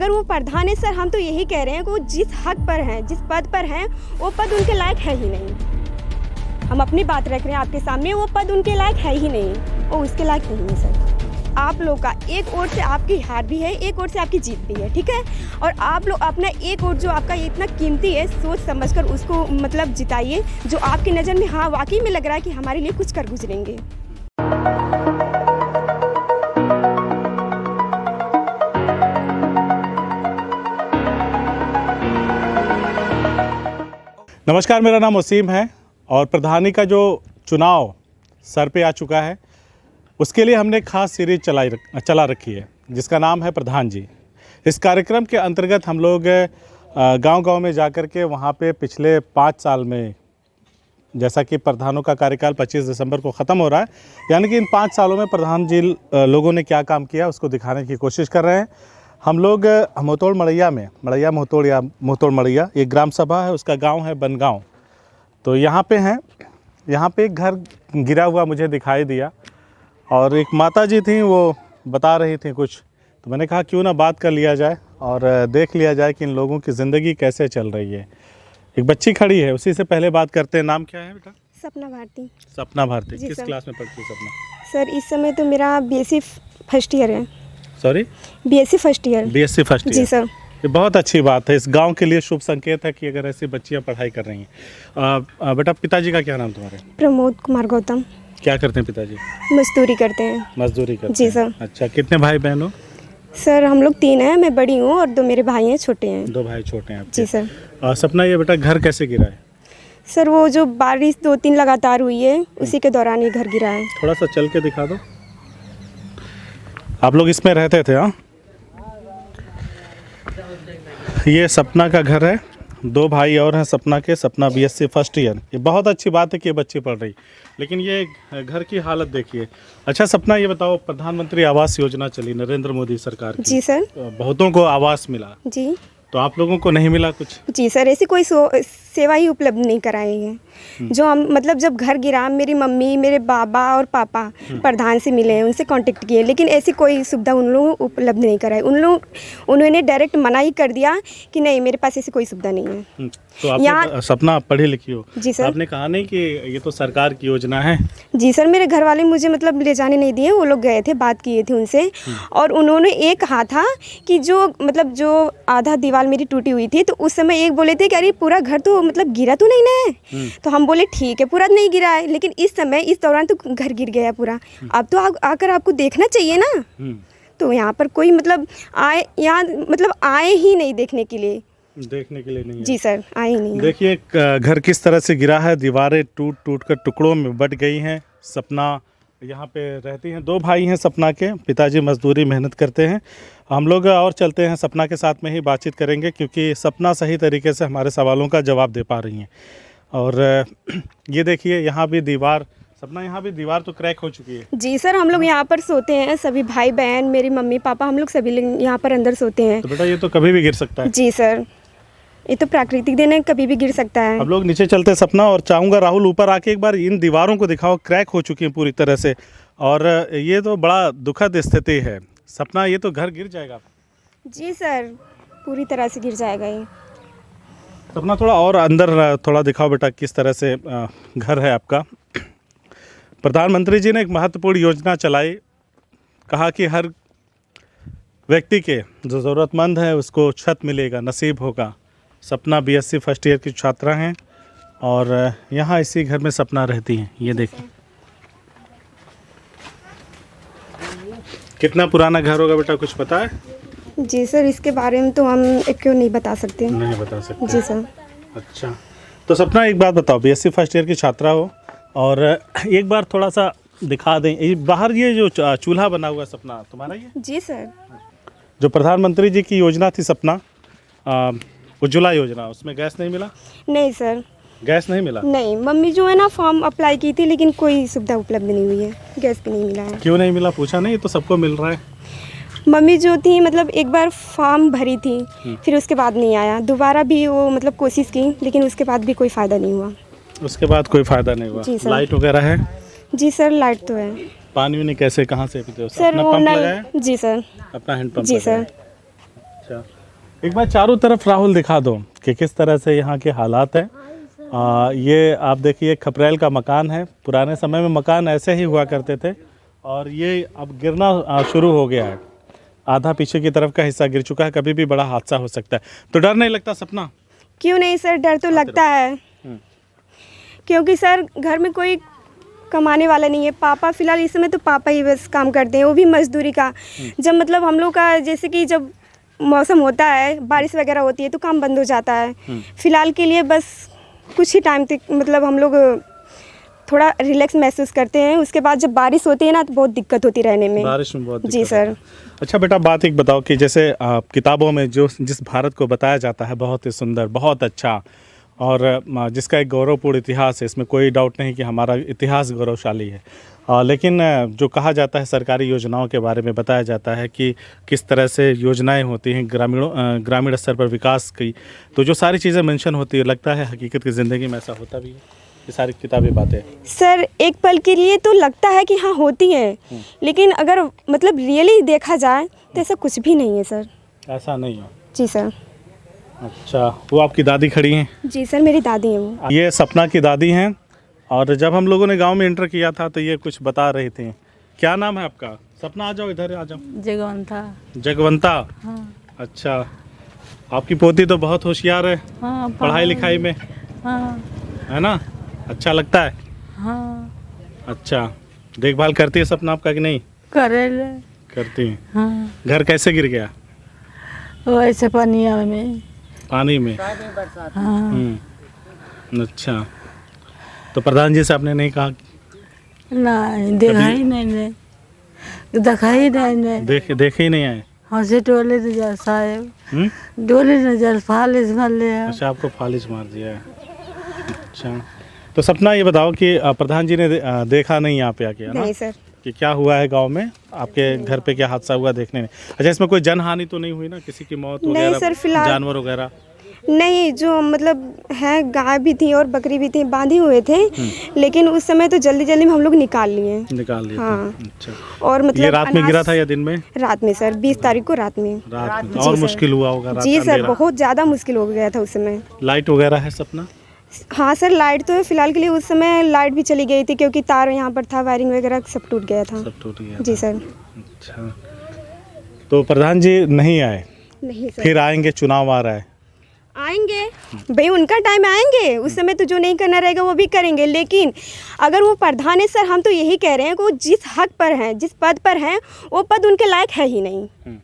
अगर वो प्रधान है सर, हम तो यही कह रहे हैं कि वो जिस हक पर हैं, जिस पद पर हैं, वो पद उनके लायक है ही नहीं। हम अपनी बात रख रहे हैं आपके सामने, वो पद उनके लायक है ही नहीं, वो उसके लायक नहीं है सर। आप लोग का एक ओर से आपकी हार भी है, एक ओर से आपकी जीत भी है, ठीक है। और आप लोग अपना एक ओर जो आपका इतना कीमती है, सोच समझकर उसको मतलब जिताइए, जो आपकी नज़र में हाँ वाकई में लग रहा है कि हमारे लिए कुछ कर गुजरेंगे। नमस्कार, मेरा नाम वसीम है और प्रधानी का जो चुनाव सर पे आ चुका है, उसके लिए हमने खास सीरीज चला रखी है जिसका नाम है प्रधान जी। इस कार्यक्रम के अंतर्गत हम लोग गांव-गांव में जाकर के वहां पे पिछले 5 साल में, जैसा कि प्रधानों का कार्यकाल 25 दिसंबर को ख़त्म हो रहा है, यानी कि इन 5 सालों में प्रधान जी लोगों ने क्या काम किया उसको दिखाने की कोशिश कर रहे हैं। हम लोग मोहतोड़ मड़ैया में, मड़ैया मोहतोड़ या मोहतोड़ मड़ैया, एक ग्राम सभा है, उसका गांव है बनगांव। तो यहाँ पे हैं, यहाँ पे एक घर गिरा हुआ मुझे दिखाई दिया और एक माता जी थी, वो बता रही थी कुछ, तो मैंने कहा क्यों ना बात कर लिया जाए और देख लिया जाए कि इन लोगों की ज़िंदगी कैसे चल रही है। एक बच्ची खड़ी है, उसी से पहले बात करते हैं। नाम क्या है बेटा? सपना भारती। सपना भारती। किस सर। क्लास में पढ़ती है सपना? सर इस समय तो मेरा बीएससी फर्स्ट ईयर है। Sorry? BSc first year. BSc first year. जी सर। ये बहुत अच्छी बात है, इस गांव के लिए शुभ संकेत है कि अगर ऐसी बच्चियां पढ़ाई कर रही हैं। बेटा पिताजी का क्या नाम तुम्हारे? प्रमोद कुमार गौतम। क्या करते हैं पिताजी? मजदूरी करते हैं। मजदूरी करते जी हैं। सर। अच्छा, कितने भाई बहन हो? सर हम लोग 3 हैं, मैं बड़ी हूँ और 2 मेरे भाई हैं, छोटे हैं। 2 भाई छोटे हैं आपके। जी सर। सपना, ये बेटा घर कैसे गिरा है? सर वो जो बारिश 2-3 लगातार हुई है, उसी के दौरान ये घर गिरा है। थोड़ा सा चल के दिखा दो। आप लोग इसमें रहते थे? हाँ, ये सपना का घर है। 2 भाई और हैं सपना के। सपना बीएससी फर्स्ट ईयर। ये बहुत अच्छी बात है कि ये बच्ची पढ़ रही, लेकिन ये घर की हालत देखिए। अच्छा सपना, ये बताओ, प्रधानमंत्री आवास योजना चली नरेंद्र मोदी सरकार की। जी सर। बहुतों को आवास मिला, जी। तो आप लोगों को नहीं मिला कुछ? जी सर, ऐसी कोई सेवा ही उपलब्ध नहीं कराई है। जो हम मतलब जब घर गिरा, मेरी मम्मी, मेरे बाबा और पापा प्रधान से मिले हैं, उनसे कांटेक्ट किए, लेकिन ऐसी कोई सुविधा उन लोगों को उपलब्ध नहीं कराई। उन्होंने डायरेक्ट मना ही कर दिया कि नहीं, मेरे पास ऐसी कोई सुविधा नहीं है। तो आप सपना आप पढ़ी लिखी हो? जी सर। आपने कहा नहीं कि ये तो सरकार की योजना है? जी सर, मेरे घर वाले मुझे मतलब ले जाने नहीं दिए। वो लोग गए थे, बात किए थे उनसे, और उन्होंने ये कहा था कि जो मतलब जो आधा दीवार मेरी टूटी हुई थी, तो उस समय एक बोले थे कि अरे पूरा घर तो मतलब गिरा तो नहीं ना है। तो हम बोले ठीक है, पूरा नहीं गिरा है, लेकिन इस समय इस दौरान तो घर गिर गया पूरा। अब तो आकर आपको देखना चाहिए ना। तो यहाँ पर कोई मतलब आए ही नहीं देखने के लिए नहीं। जी सर, आए ही नहीं। देखिए घर किस तरह से गिरा है, दीवारें टूट कर टुकड़ों में बट गई हैं। सपना यहाँ पे रहती हैं। 2 भाई हैं सपना के, पिताजी मजदूरी मेहनत करते हैं। हम लोग और चलते हैं, सपना के साथ में ही बातचीत करेंगे, क्योंकि सपना सही तरीके से हमारे सवालों का जवाब दे पा रही हैं। और ये देखिए यहाँ भी दीवार, सपना यहाँ भी दीवार तो क्रैक हो चुकी है। जी सर, हम लोग यहाँ पर सोते हैं, सभी भाई बहन, मेरी मम्मी पापा, हम लोग सभी यहाँ पर अंदर सोते हैं। तो बेटा ये तो कभी भी गिर सकता है। जी सर, ये तो प्राकृतिक देन है, कभी भी गिर सकता है। हम लोग नीचे चलते हैं सपना, और चाहूँगा राहुल ऊपर आके एक बार इन दीवारों को दिखाओ, क्रैक हो चुकी हैं पूरी तरह से, और ये तो बड़ा दुखद स्थिति है। सपना, ये तो घर गिर जाएगा। जी सर, पूरी तरह से गिर जाएगा ये। सपना थोड़ा और अंदर थोड़ा दिखाओ बेटा, किस तरह से घर है आपका। प्रधानमंत्री जी ने एक महत्वपूर्ण योजना चलाई, कहा कि हर व्यक्ति के जो ज़रूरतमंद है उसको छत मिलेगा, नसीब होगा। सपना बीएससी फर्स्ट ईयर की छात्रा हैं और यहाँ इसी घर में सपना रहती हैं। ये देखिए कितना पुराना घर होगा बेटा, कुछ पता है? जी सर, इसके बारे में तो हम क्यों नहीं बता सकते। नहीं बता सकते। जी सर। अच्छा, तो सपना एक बात बताओ, बीएससी फर्स्ट ईयर की छात्रा हो, और एक बार थोड़ा सा दिखा दें बाहर, ये जो चूल्हा बना हुआ है सपना तुम्हारा ही है? जी सर। जो प्रधानमंत्री जी की योजना थी सपना, उज्ज्वला योजना, उसमें गैस नहीं मिला? नहीं सर, गैस नहीं मिला? नहीं, मम्मी जो है ना फॉर्म अप्लाई की थी, लेकिन कोई सुविधा उपलब्ध नहीं हुई है, गैस भी नहीं मिला है। क्यों नहीं मिला, पूछा नहीं? तो सबको मिल रहा है। मम्मी जो थी मतलब एक बार फॉर्म भरी थी, फिर उसके बाद नहीं आया। दोबारा भी वो मतलब कोशिश की, लेकिन उसके बाद भी कोई फ़ायदा नहीं हुआ। उसके बाद कोई फ़ायदा नहीं हुआ? जी सर। लाइट वगैरह है? जी सर, लाइट तो है। पानी वानी कैसे, कहाँ से पीते हो? सर अपना वो पंप नल। लगाया? जी सर। अपना हैंड पंप जी लगाया? सर। अच्छा, एक बार चारों तरफ राहुल दिखा दो कि किस तरह से यहाँ के हालात हैं। ये आप देखिए खपरेल का मकान है। पुराने समय में मकान ऐसे ही हुआ करते थे और ये अब गिरना शुरू हो गया है। आधा पीछे की तरफ का हिस्सा गिर चुका है। कभी भी बड़ा हादसा हो सकता है। तो डर नहीं लगता सपना? क्यों नहीं सर, डर तो लगता है, क्योंकि सर घर में कोई कमाने वाला नहीं है। पापा फिलहाल इस समय तो पापा ही बस काम करते हैं, वो भी मजदूरी का। जब मतलब हम लोग का जैसे कि जब मौसम होता है, बारिश वगैरह होती है तो काम बंद हो जाता है। फिलहाल के लिए बस कुछ ही टाइम तक मतलब हम लोग थोड़ा रिलैक्स महसूस करते हैं। उसके बाद जब बारिश होती है ना तो बहुत दिक्कत होती रहने में। बारिश में बहुत जी दिक्कत सर। होती है। अच्छा बेटा, बात एक बताओ कि जैसे किताबों में जिस भारत को बताया जाता है बहुत ही सुंदर, बहुत अच्छा और जिसका एक गौरवपूर्ण इतिहास है, इसमें कोई डाउट नहीं कि हमारा इतिहास गौरवशाली है। लेकिन जो कहा जाता है सरकारी योजनाओं के बारे में बताया जाता है कि किस तरह से योजनाएं होती हैं ग्रामीण स्तर पर विकास की, तो जो सारी चीज़ें मेंशन होती है, लगता है हकीकत की ज़िंदगी में ऐसा होता भी है? ये सारी किताबी बातें सर एक पल के लिए तो लगता है कि हाँ होती है, लेकिन अगर मतलब रियली देखा जाए तो ऐसा कुछ भी नहीं है सर। ऐसा नहीं है? जी सर। अच्छा, वो आपकी दादी खड़ी हैं? जी सर, मेरी दादी हैं वो। ये सपना की दादी हैं और जब हम लोगों ने गांव में इंटर किया था तो ये कुछ बता रही थी। क्या नाम है आपका? सपना आ जाओ, इधर आ जाओ। जगवंता। जगवंता? हाँ। अच्छा, आपकी पोती तो बहुत होशियार है। हाँ, पढ़ाई लिखाई में। हाँ। है ना? अच्छा लगता है? हाँ। अच्छा, देखभाल करती है सपना आपका कि नहीं? करेले। करती है। हाँ। घर कैसे गिर गया? वैसे पनिया में। पानी में? हाँ। अच्छा, तो प्रधान जी से आपने नहीं कहा? नहीं देखा ही नहीं, देखा ही नहीं। देखे ही नहीं आए? हंसे टोले नजर साहेब, डोले नजर फालिश मार लिया। अच्छा, आपको फालिश मार दिया है। अच्छा, तो सपना ये बताओ कि प्रधान जी ने देखा नहीं यहाँ पे आके, है ना? नहीं सर। कि क्या हुआ है गांव में, आपके घर पे क्या हादसा हुआ देखने में? अच्छा, इसमें कोई जनहानि तो नहीं हुई ना, किसी की मौत नहीं वगैरह, सर, फिलहाल जानवर वगैरह? नहीं, जो मतलब है गाय भी थी और बकरी भी थी, बांधे हुए थे, लेकिन उस समय तो जल्दी जल्दी में हम लोग निकाल लिए। हाँ। अच्छा, और मतलब ये रात में गिरा था या दिन में? रात में सर, 20 तारीख को रात में। रात में और मुश्किल हुआ होगा? रात जी सर, अंधेरा। बहुत ज़्यादा मुश्किल हो गया था उस समय। लाइट वगैरह है सपना? हाँ सर, लाइट तो है फिलहाल के लिए। उस समय लाइट भी चली गई थी क्योंकि तार यहाँ पर था, वायरिंग वगैरह सब टूट गया था। सब टूट गया जी था। सर। अच्छा, तो प्रधान जी नहीं आए? नहीं सर। फिर आएंगे, चुनाव आ रहा है। आएंगे भाई, उनका टाइम आएंगे, उस समय तो जो नहीं करना रहेगा वो भी करेंगे। लेकिन अगर वो प्रधान है सर, हम तो यही कह रहे हैं कि वो जिस हक पर हैं, जिस पद पर हैं, वो पद उनके लायक है ही नहीं।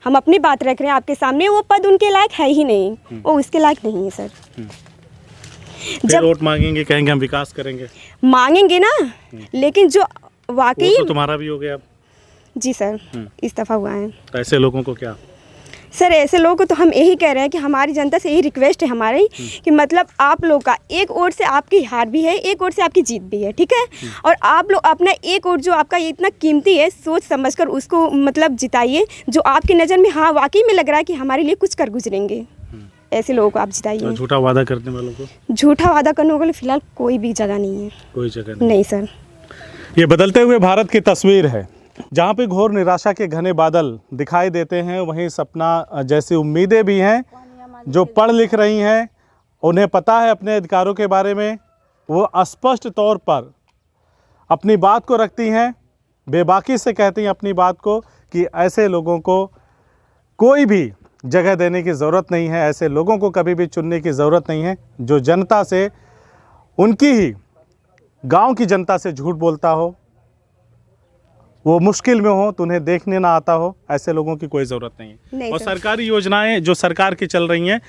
हम अपनी बात रख रहे हैं आपके सामने, वो पद उनके लायक है ही नहीं, वो उसके लायक नहीं है सर। जब वोट मांगेंगे कहेंगे हम विकास करेंगे? मांगेंगे ना, लेकिन जो वाकई तो तुम्हारा भी हो गया अब? जी सर, इस्तीफा हुआ है। तो ऐसे लोगों को क्या? सर ऐसे लोगों को तो हम यही कह रहे हैं कि हमारी जनता से यही रिक्वेस्ट है हमारी कि मतलब आप लोग का एक वोट से आपकी हार भी है, एक वोट से आपकी जीत भी है, ठीक है? और आप लोग अपना एक वोट जो आपका इतना कीमती है, सोच समझकर उसको मतलब जिताइए, जो आपकी नज़र में हाँ वाकई में लग रहा है कि हमारे लिए कुछ कर गुजरेंगे। ऐसे लोगों को आप जिताइए। झूठा वादा करने वालों को? झूठा वादा करने वाले फिलहाल कोई भी जगह नहीं है। कोई जगह नहीं सर। ये बदलते हुए भारत की तस्वीर है, जहाँ पे घोर निराशा के घने बादल दिखाई देते हैं, वहीं सपना जैसी उम्मीदें भी हैं। जो पढ़ लिख रही हैं, उन्हें पता है अपने अधिकारों के बारे में, वो स्पष्ट तौर पर अपनी बात को रखती हैं, बेबाकी से कहती हैं अपनी बात को कि ऐसे लोगों को कोई भी जगह देने की ज़रूरत नहीं है, ऐसे लोगों को कभी भी चुनने की ज़रूरत नहीं है। जो जनता से, उनकी ही गांव की जनता से झूठ बोलता हो, वो मुश्किल में हो तो उन्हें देखने ना आता हो, ऐसे लोगों की कोई ज़रूरत नहीं है। और सरकारी योजनाएं जो सरकार की चल रही हैं,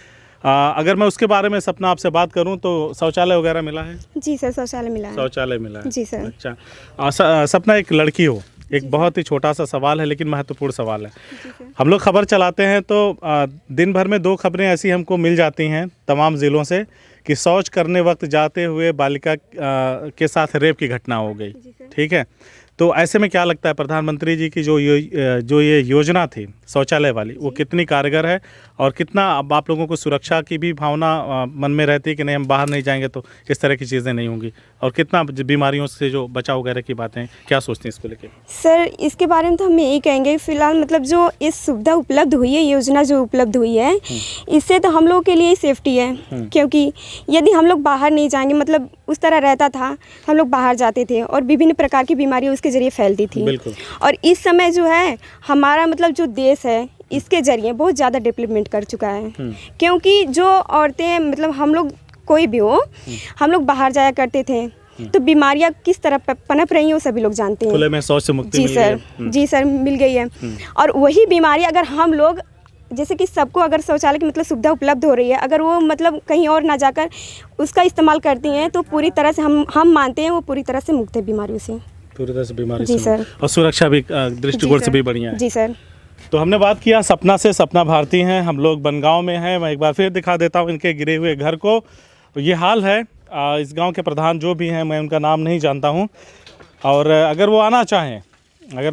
अगर मैं उसके बारे में सपना आपसे बात करूं तो शौचालय वगैरह मिला है? जी सर, शौचालय मिला है। शौचालय मिला है? जी सर। अच्छा, सपना एक लड़की हो, एक बहुत ही छोटा सा सवाल है लेकिन महत्वपूर्ण सवाल है। हम लोग खबर चलाते हैं तो दिन भर में 2 खबरें ऐसी हमको मिल जाती हैं तमाम ज़िलों से कि शौच करने वक्त जाते हुए बालिका के साथ रेप की घटना हो गई। ठीक है, तो ऐसे में क्या लगता है प्रधानमंत्री जी की जो ये योजना थी शौचालय वाली, वो कितनी कारगर है और कितना अब आप लोगों को सुरक्षा की भी भावना मन में रहती है कि नहीं हम बाहर नहीं जाएंगे तो इस तरह की चीज़ें नहीं होंगी, और कितना बीमारियों से जो बचाव वगैरह की बातें क्या सोचते हैं इसको लेकर? सर इसके बारे में तो हम यही कहेंगे, फिलहाल मतलब जो इस सुविधा उपलब्ध हुई है, योजना जो उपलब्ध हुई है, इससे तो हम लोगों के लिए सेफ्टी है। क्योंकि यदि हम लोग बाहर नहीं जाएंगे, मतलब उस तरह रहता था, हम लोग बाहर जाते थे और विभिन्न प्रकार की बीमारियां उसके जरिए फैलती थी। बिल्कुल। और इस समय जो है हमारा मतलब जो देश है इसके जरिए बहुत ज़्यादा डेवलपमेंट कर चुका है। क्योंकि जो औरतें मतलब हम लोग कोई भी हो, हम लोग बाहर जाया करते थे तो बीमारियां किस तरह पनप रही हैं वो सभी लोग जानते हैं। खुले में शौच से मुक्ति जी मिल सर, गई है। जी सर मिल गई है। और वही बीमारी अगर हम लोग जैसे कि सबको अगर शौचालय की मतलब सुविधा उपलब्ध हो रही है, अगर वो मतलब कहीं और ना जाकर उसका इस्तेमाल करती हैं तो पूरी तरह से हम मानते हैं वो पूरी तरह से मुक्त है बीमारियों से। पूरी तरह से बीमारी जी से सर। और सुरक्षा भी दृष्टिकोण से भी बढ़िया है। जी सर। तो हमने बात किया सपना से, सपना भारती हैं, हम लोग बनगांव में हैं। मैं एक बार फिर दिखा देता हूं इनके गिरे हुए घर को। तो ये हाल है। इस गांव के प्रधान जो भी हैं, मैं उनका नाम नहीं जानता हूं, और अगर वो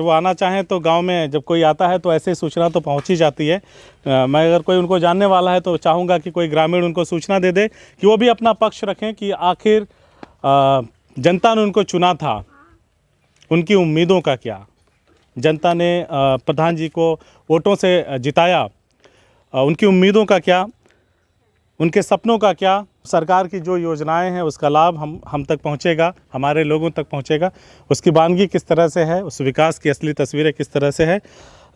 आना चाहें तो गांव में जब कोई आता है तो ऐसे सूचना तो पहुंच ही जाती है। मैं अगर कोई उनको जानने वाला है तो चाहूँगा कि कोई ग्रामीण उनको सूचना दे दे कि वो भी अपना पक्ष रखें कि आखिर जनता ने उनको चुना था, उनकी उम्मीदों का क्या, जनता ने प्रधान जी को वोटों से जिताया, उनकी उम्मीदों का क्या, उनके सपनों का क्या, सरकार की जो योजनाएं हैं उसका लाभ हम तक पहुंचेगा, हमारे लोगों तक पहुंचेगा, उसकी वानगी किस तरह से है, उस विकास की असली तस्वीरें किस तरह से है,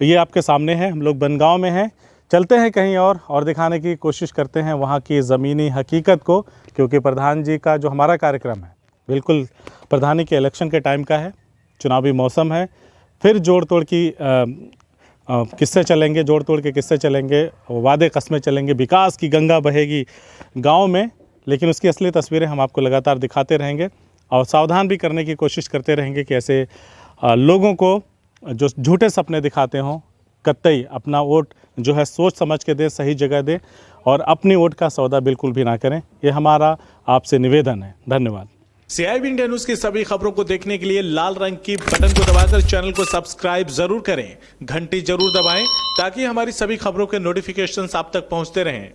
ये आपके सामने है। हम लोग बनगांव में हैं, चलते हैं कहीं और दिखाने की कोशिश करते हैं वहाँ की ज़मीनी हकीकत को, क्योंकि प्रधान जी का जो हमारा कार्यक्रम है बिल्कुल प्रधानी के इलेक्शन के टाइम का है, चुनावी मौसम है। फिर जोड़ तोड़ की किस्से चलेंगे, जोड़ तोड़ के किस्से चलेंगे, वादे कस्में चलेंगे, विकास की गंगा बहेगी गांव में, लेकिन उसकी असली तस्वीरें हम आपको लगातार दिखाते रहेंगे और सावधान भी करने की कोशिश करते रहेंगे कि ऐसे लोगों को जो झूठे सपने दिखाते हों, कतई अपना वोट जो है सोच समझ के दें, सही जगह दें और अपनी वोट का सौदा बिल्कुल भी ना करें। ये हमारा आपसे निवेदन है। धन्यवाद। CIB इंडिया न्यूज की सभी खबरों को देखने के लिए लाल रंग की बटन को दबाकर चैनल को सब्सक्राइब जरूर करें, घंटी जरूर दबाएं ताकि हमारी सभी खबरों के नोटिफिकेशंस आप तक पहुंचते रहें।